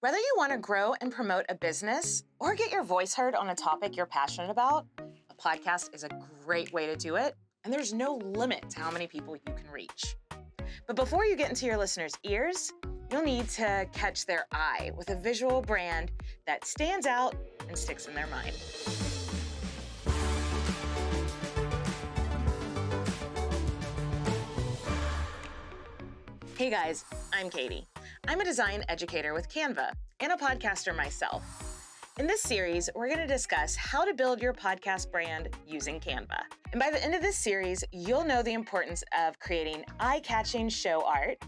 Whether you want to grow and promote a business or get your voice heard on a topic you're passionate about, a podcast is a great way to do it, and there's no limit to how many people you can reach. But before you get into your listeners' ears, you'll need to catch their eye with a visual brand that stands out and sticks in their mind. Hey guys, I'm Katie. I'm a design educator with Canva and a podcaster myself. In this series, we're going to discuss how to build your podcast brand using Canva. And by the end of this series, you'll know the importance of creating eye-catching show art,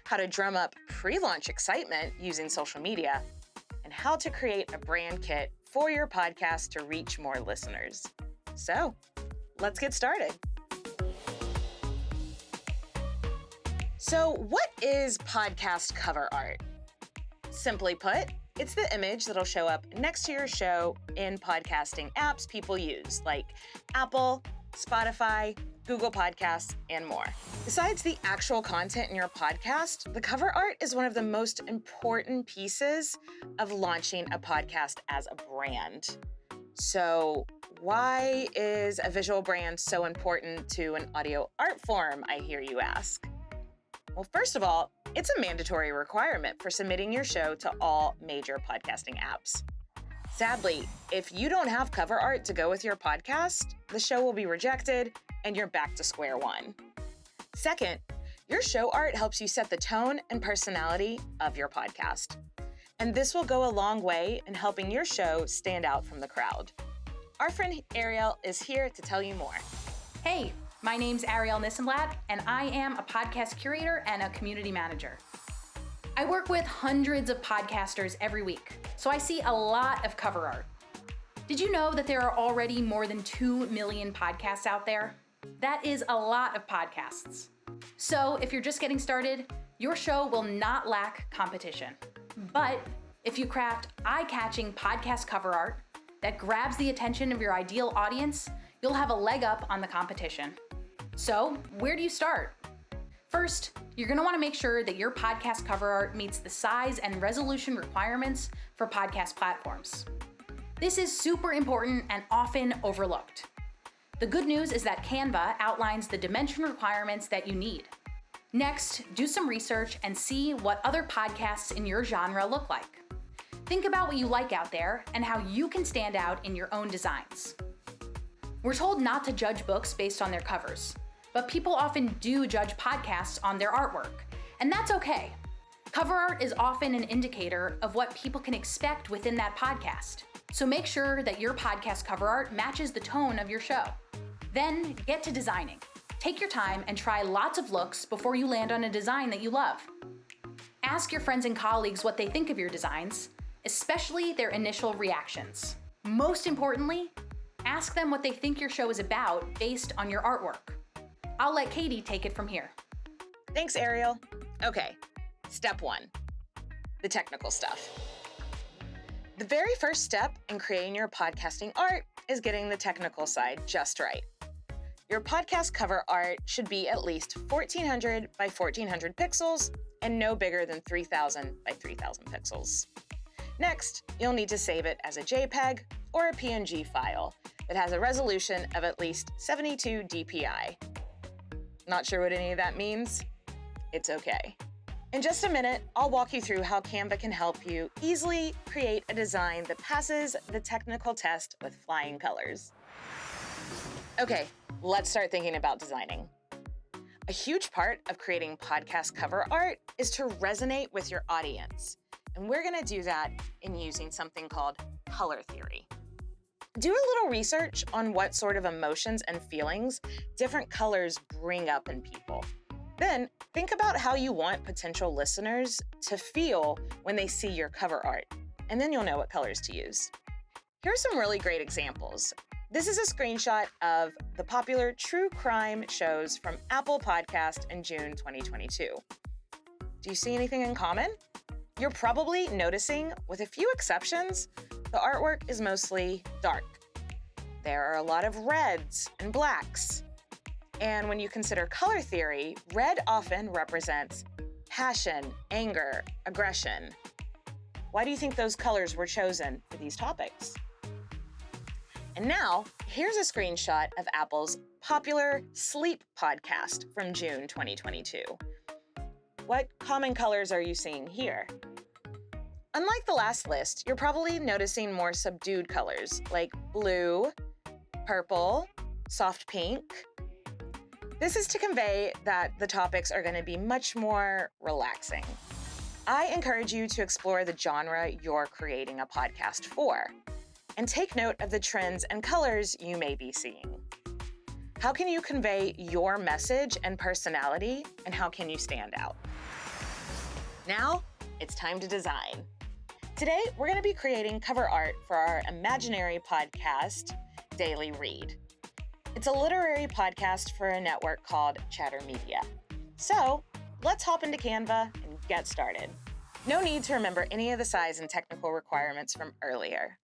how to drum up pre-launch excitement using social media, and how to create a brand kit for your podcast to reach more listeners. So, let's get started. So, what is podcast cover art? Simply put, it's the image that'll show up next to your show in podcasting apps people use, like Apple, Spotify, Google Podcasts, and more. Besides the actual content in your podcast, the cover art is one of the most important pieces of launching a podcast as a brand. So, why is a visual brand so important to an audio art form, I hear you ask? Well, first of all, it's a mandatory requirement for submitting your show to all major podcasting apps. Sadly, if you don't have cover art to go with your podcast, the show will be rejected and you're back to square one. Second, your show art helps you set the tone and personality of your podcast. And this will go a long way in helping your show stand out from the crowd. Our friend Ariel is here to tell you more. Hey, my name's Ariel Nissenblatt, and I am a podcast curator and a community manager. I work with hundreds of podcasters every week, so I see a lot of cover art. Did you know that there are already more than 2 million podcasts out there? That is a lot of podcasts. So if you're just getting started, your show will not lack competition. But if you craft eye-catching podcast cover art that grabs the attention of your ideal audience, you'll have a leg up on the competition. So, where do you start? First, you're going to want to make sure that your podcast cover art meets the size and resolution requirements for podcast platforms. This is super important and often overlooked. The good news is that Canva outlines the dimension requirements that you need. Next, do some research and see what other podcasts in your genre look like. Think about what you like out there and how you can stand out in your own designs. We're told not to judge books based on their covers, but people often do judge podcasts on their artwork, and that's okay. Cover art is often an indicator of what people can expect within that podcast, so make sure that your podcast cover art matches the tone of your show. Then get to designing. Take your time and try lots of looks before you land on a design that you love. Ask your friends and colleagues what they think of your designs, especially their initial reactions. Most importantly, ask them what they think your show is about based on your artwork. I'll let Katie take it from here. Thanks, Ariel. Okay, step one, the technical stuff. The very first step in creating your podcasting art is getting the technical side just right. Your podcast cover art should be at least 1400 by 1400 pixels and no bigger than 3000 by 3000 pixels. Next, you'll need to save it as a JPEG or a PNG file that has a resolution of at least 72 dpi. Not sure what any of that means? It's okay. In just a minute, I'll walk you through how Canva can help you easily create a design that passes the technical test with flying colors. Okay, let's start thinking about designing. A huge part of creating podcast cover art is to resonate with your audience. And we're gonna do that in using something called color theory. Do a little research on what sort of emotions and feelings different colors bring up in people. Then think about how you want potential listeners to feel when they see your cover art, and then you'll know what colors to use. Here are some really great examples. This is a screenshot of the popular true crime shows from Apple Podcast in June 2022. Do you see anything in common? You're probably noticing, with a few exceptions, the artwork is mostly dark. There are a lot of reds and blacks. And when you consider color theory, red often represents passion, anger, aggression. Why do you think those colors were chosen for these topics? And now, here's a screenshot of Apple's popular Sleep podcast from June 2022. What common colors are you seeing here? Unlike the last list, you're probably noticing more subdued colors like blue, purple, soft pink. This is to convey that the topics are going to be much more relaxing. I encourage you to explore the genre you're creating a podcast for, and take note of the trends and colors you may be seeing. How can you convey your message and personality, and how can you stand out? Now, it's time to design. Today, we're going to be creating cover art for our imaginary podcast, Daily Read. It's a literary podcast for a network called Chatter Media. So, let's hop into Canva and get started. No need to remember any of the size and technical requirements from earlier.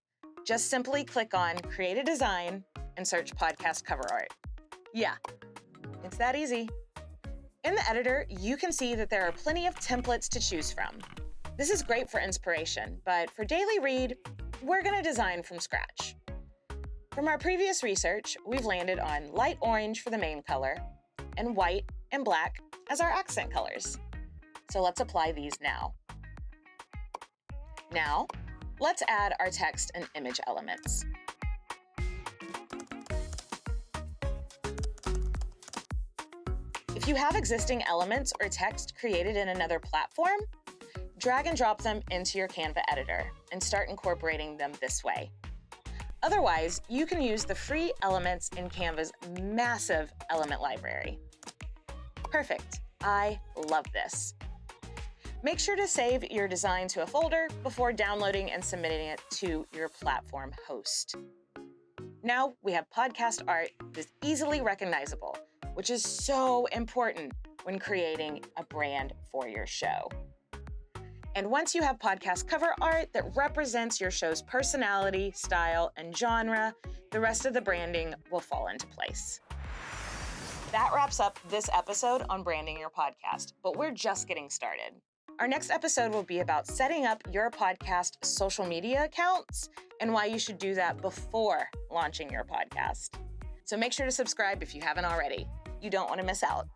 Just simply click on Create a Design and search Podcast Cover Art. Yeah, it's that easy. In the editor, you can see that there are plenty of templates to choose from. This is great for inspiration, but for Daily Read, we're going to design from scratch. From our previous research, we've landed on light orange for the main color and white and black as our accent colors. So let's apply these now. Now, let's add our text and image elements. If you have existing elements or text created in another platform, drag and drop them into your Canva editor and start incorporating them this way. Otherwise, you can use the free elements in Canva's massive element library. Perfect. I love this. Make sure to save your design to a folder before downloading and submitting it to your platform host. Now we have podcast art that is easily recognizable, which is so important when creating a brand for your show. And once you have podcast cover art that represents your show's personality, style, and genre, the rest of the branding will fall into place. That wraps up this episode on branding your podcast, but we're just getting started. Our next episode will be about setting up your podcast social media accounts and why you should do that before launching your podcast. So make sure to subscribe if you haven't already. You don't want to miss out.